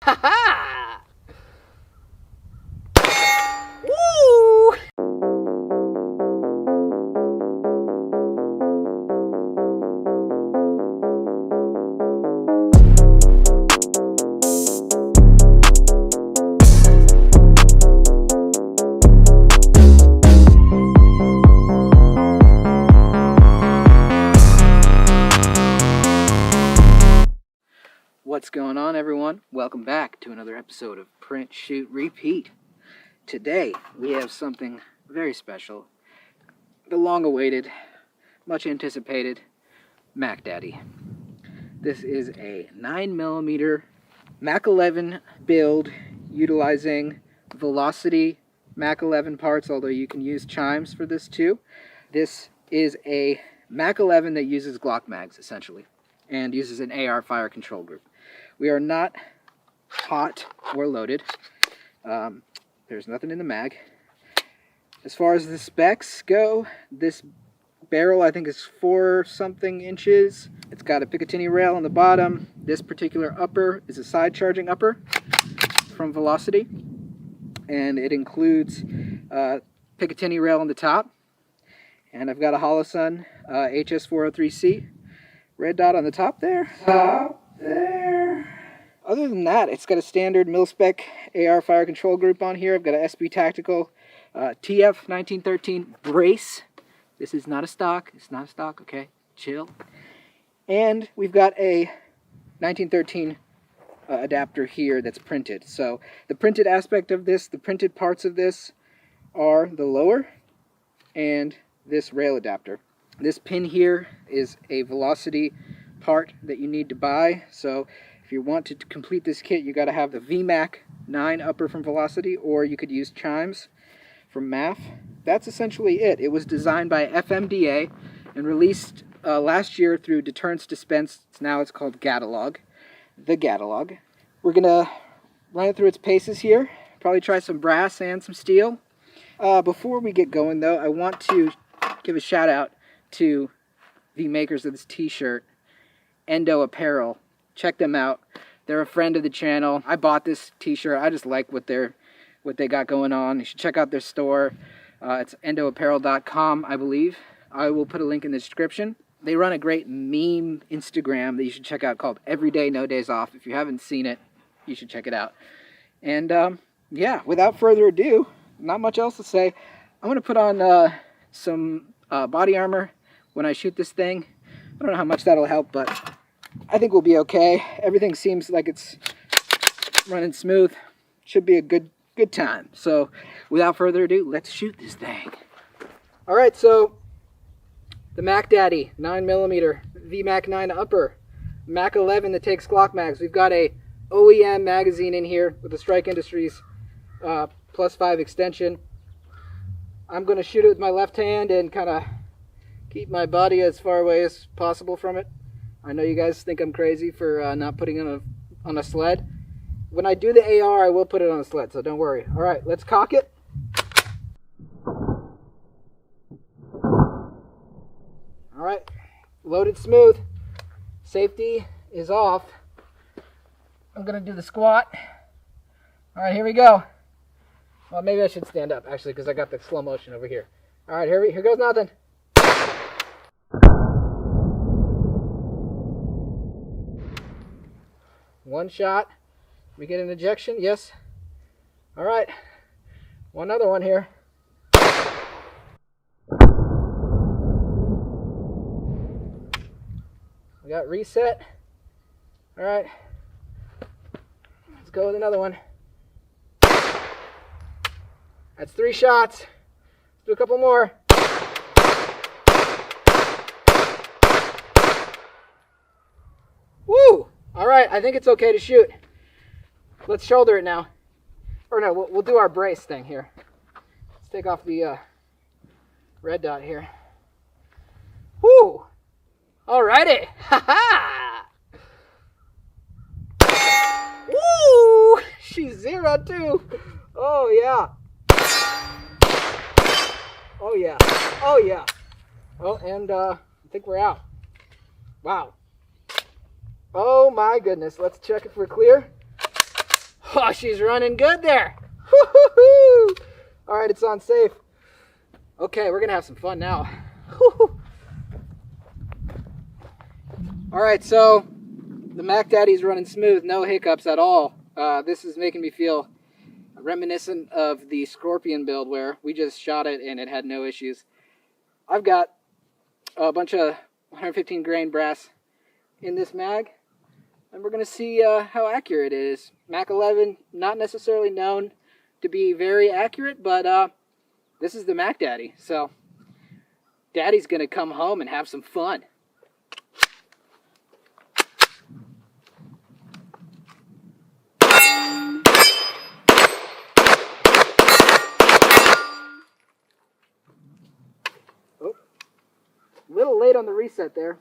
Ha ha! Woo! What's going on, everyone? Welcome back to another episode of Print, Shoot, Repeat. Today, we have something very special. The long-awaited, much anticipated Mac Daddy. This is a 9mm Mac 11 build utilizing Velocity Mac 11 parts, although you can use chimes for this too. This is a Mac 11 that uses Glock mags, essentially, and uses an AR fire control group. We are not hot or loaded. There's nothing in the mag. As far as the specs go, this barrel I think is 4-something inches. It's got a Picatinny rail on the bottom. This particular upper is a side charging upper from Velocity. And it includes a Picatinny rail on the top. And I've got a Holosun HS403C. Red dot on the top there. Other than that, it's got a standard mil-spec AR fire control group on here. I've got a SB Tactical TF1913 brace. This is not a stock. It's not a stock, okay? Chill. And we've got a 1913 adapter here that's printed. So the printed aspect of this, the printed parts of this are the lower and this rail adapter. This pin here is a Velocity part that you need to buy. So if you want to complete this kit, you got to have the VMAC 9 upper from Velocity, or you could use chimes from MAF. That's essentially it. It was designed by FMDA and released last year through Deterrence Dispense. Now it's called Gatalog. The Gatalog. We're going to run it through its paces here. Probably try some brass and some steel. Before we get going, though, I want to give a shout out to the makers of this t-shirt, Endo Apparel. Check them out. They're a friend of the channel. I bought this t-shirt. I just like what they got going on. You should check out their store. It's endoapparel.com, I believe. I will put a link in the description. They run a great meme Instagram that you should check out called Everyday No Days Off. If you haven't seen it, you should check it out. And yeah, without further ado, not much else to say. I'm going to put on some body armor when I shoot this thing. I don't know how much that'll help, but I think we'll be okay. Everything seems like it's running smooth. Should be a good time. So without further ado, let's shoot this thing. Alright, so the Mac Daddy 9mm VMAC 9 upper, Mac 11 that takes Glock mags. We've got a OEM magazine in here with the Strike Industries +5 extension. I'm going to shoot it with my left hand and kind of keep my body as far away as possible from it. I know you guys think I'm crazy for not putting it on a sled. When I do the AR, I will put it on a sled, so don't worry. All right, let's cock it. All right, loaded smooth. Safety is off. I'm going to do the squat. All right, here we go. Well, maybe I should stand up, actually, because I got the slow motion over here. All right, here goes nothing. One shot. We get an ejection? Yes. All right. One other one here. We got reset. All right. Let's go with another one. That's 3 shots. Let's do a couple more. Woo! All right, I think it's okay to shoot. Let's shoulder it now. Or no, we'll do our brace thing here. Let's take off the red dot here. Woo! Alrighty! Ha ha! Woo! She's 0 too. Oh yeah. Oh yeah. Oh yeah. Oh, and I think we're out. Wow. Oh my goodness. Let's check if we're clear. Oh, she's running good there. Woo-hoo-hoo. All right, it's on safe. Okay, we're gonna have some fun now. All right, so the Mac Daddy's running smooth, no hiccups at all. This is making me feel reminiscent of the Scorpion build where we just shot it and it had no issues. I've got a bunch of 115 grain brass in this mag, and we're going to see how accurate it is. Mac 11, not necessarily known to be very accurate, but this is the Mac Daddy, so Daddy's going to come home and have some fun. A little late on the reset there.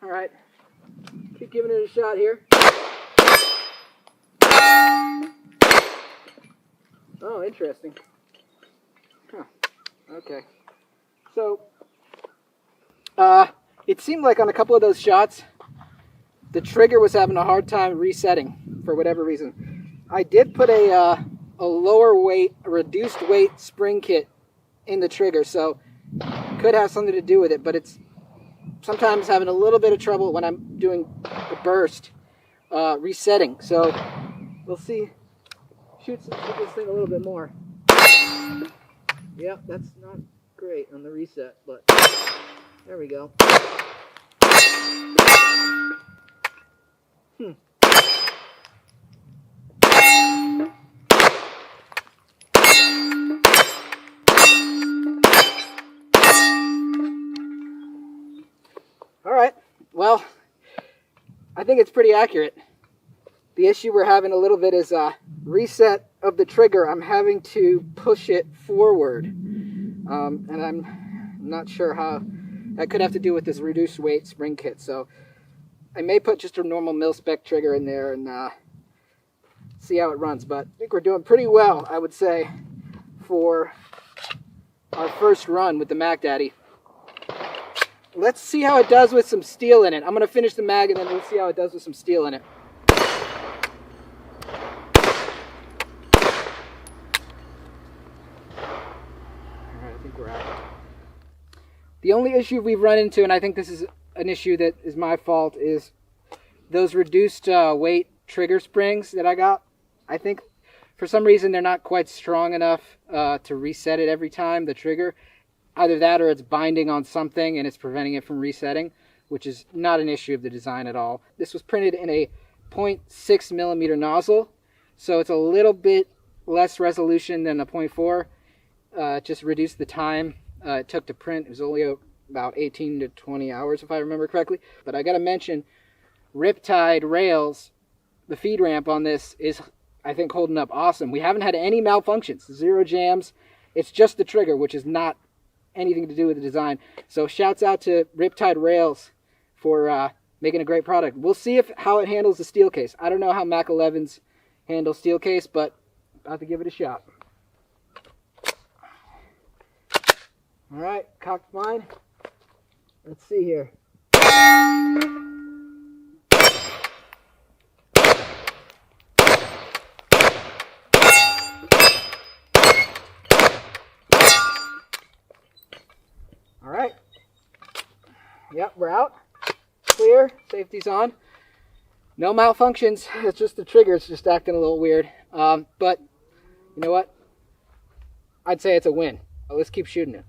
All right, keep giving it a shot here. Oh, interesting. Huh. Okay. So, it seemed like on a couple of those shots, the trigger was having a hard time resetting for whatever reason. I did put a lower weight, a reduced weight spring kit in the trigger, so could have something to do with it, but it's sometimes having a little bit of trouble when I'm doing a burst resetting. So we'll see. Shoot this thing a little bit more. Yep, that's not great on the reset, but there we go. Alright, well, I think it's pretty accurate. The issue we're having a little bit is reset of the trigger. I'm having to push it forward, and I'm not sure how. That could have to do with this reduced weight spring kit, so I may put just a normal mil-spec trigger in there and see how it runs. But I think we're doing pretty well, I would say, for our first run with the Mac Daddy. Let's see how it does with some steel in it. I'm going to finish the mag and then we'll see how it does with some steel in it. Alright, I think we're out. The only issue we've run into, and I think this is an issue that is my fault, is those reduced weight trigger springs that I got. I think for some reason they're not quite strong enough to reset it every time, the trigger. Either that or it's binding on something and it's preventing it from resetting, which is not an issue of the design at all. This was printed in a 0.6 millimeter nozzle, so it's a little bit less resolution than a 0.4. Just reduced the time it took to print. It was only about 18 to 20 hours if I remember correctly. But I got to mention, Riptide rails, the feed ramp on this is, I think, holding up awesome. We haven't had any malfunctions, zero jams. It's just the trigger, which is not anything to do with the design. So shouts out to Riptide Rails for making a great product. We'll see how it handles the steel case. I don't know how Mac 11s handle steel case, but about to give it a shot. All right, cocked mine. Let's see here. All right. Yep, we're out. Clear. Safety's on. No malfunctions. It's just the trigger. It's just acting a little weird. But you know what? I'd say it's a win. Let's keep shooting it.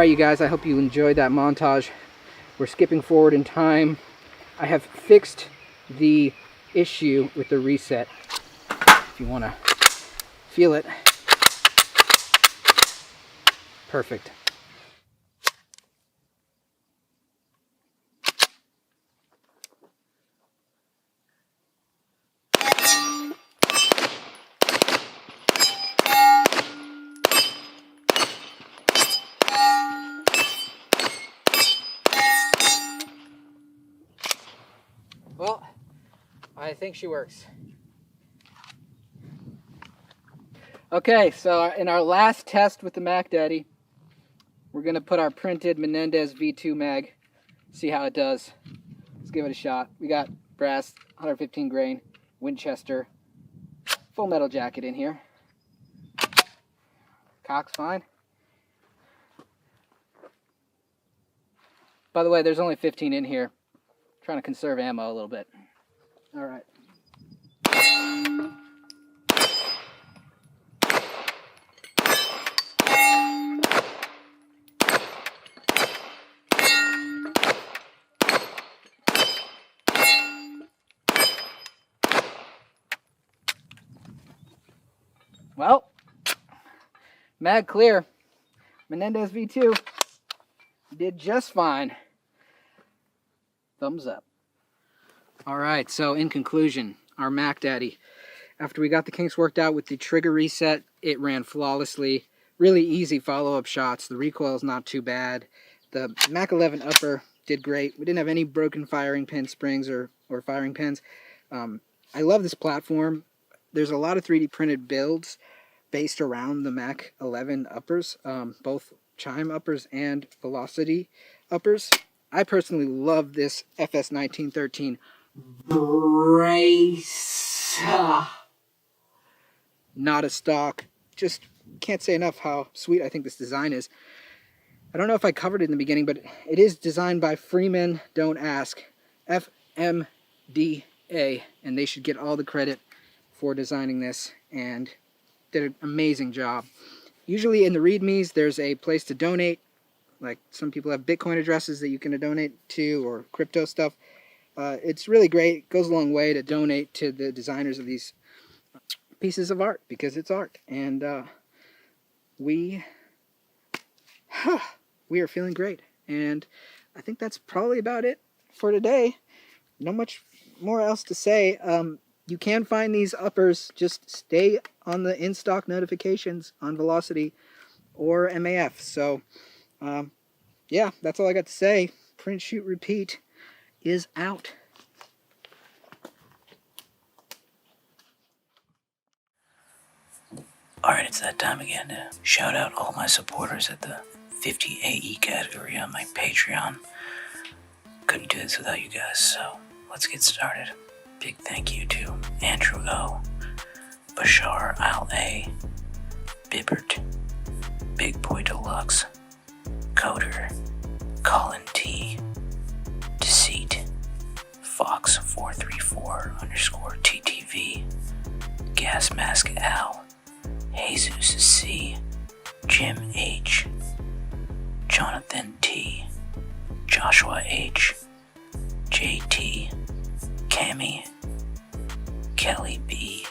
Alright you guys, I hope you enjoyed that montage. We're skipping forward in time. I have fixed the issue with the reset. If you want to feel it. Perfect. Well, I think she works. Okay, so in our last test with the Mac Daddy, we're going to put our printed Menendez V2 mag, see how it does. Let's give it a shot. We got brass, 115 grain, Winchester, full metal jacket in here. Cock's fine. By the way, there's only 15 in here. I'm trying to conserve ammo a little bit. All right. Well, mag clear. Menendez V2 did just fine. Thumbs up. All right, so in conclusion, our Mac Daddy, after we got the kinks worked out with the trigger reset, it ran flawlessly. Really easy follow-up shots. The recoil is not too bad. The Mac 11 upper did great. We didn't have any broken firing pin springs or firing pins. I love this platform. There's a lot of 3D printed builds based around the Mac 11 uppers, both chime uppers and velocity uppers. I personally love this FS1913 brace. Not a stock. Just can't say enough how sweet I think this design is. I don't know if I covered it in the beginning, but it is designed by Freeman Don't Ask, FMDA, and they should get all the credit for designing this, and did an amazing job. Usually in the READMEs, there's a place to donate. Like some people have Bitcoin addresses that you can donate to, or crypto stuff. It's really great. It goes a long way to donate to the designers of these pieces of art, because it's art. And we are feeling great. And I think that's probably about it for today. Not much more else to say. You can find these uppers. Just stay on the in-stock notifications on Velocity or MAF. So, yeah, that's all I got to say. Print, shoot, repeat is out. Alright, it's that time again to shout out all my supporters at the 50 AE category on my Patreon. Couldn't do this without you guys, so let's get started. Big thank you to Andrew O, Bashar Al A, Bibbert, Big Boy Deluxe, Coder, Colin T, Deceit, Fox434_TTV, Gas Mask Al, Jesus C, Jim H, Jonathan T, Joshua H, JT, Cammy, Kelly B,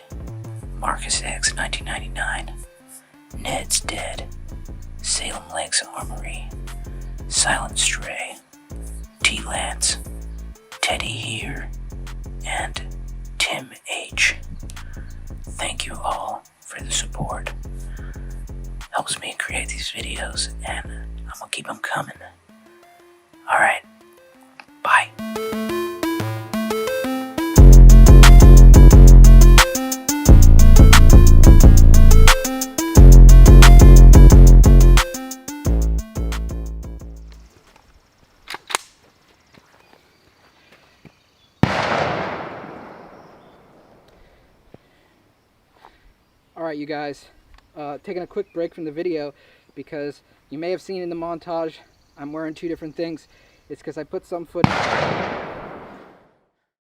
Marcus X 1999, Ned's Dead, Salem Lakes Armory, Silent Stray, T Lance, Teddy Here, and Tim H. Thank you all for the support. Helps me create these videos, and I'm gonna keep them coming. Alright, bye. Alright you guys, taking a quick break from the video because you may have seen in the montage I'm wearing two different things. It's because I put some footage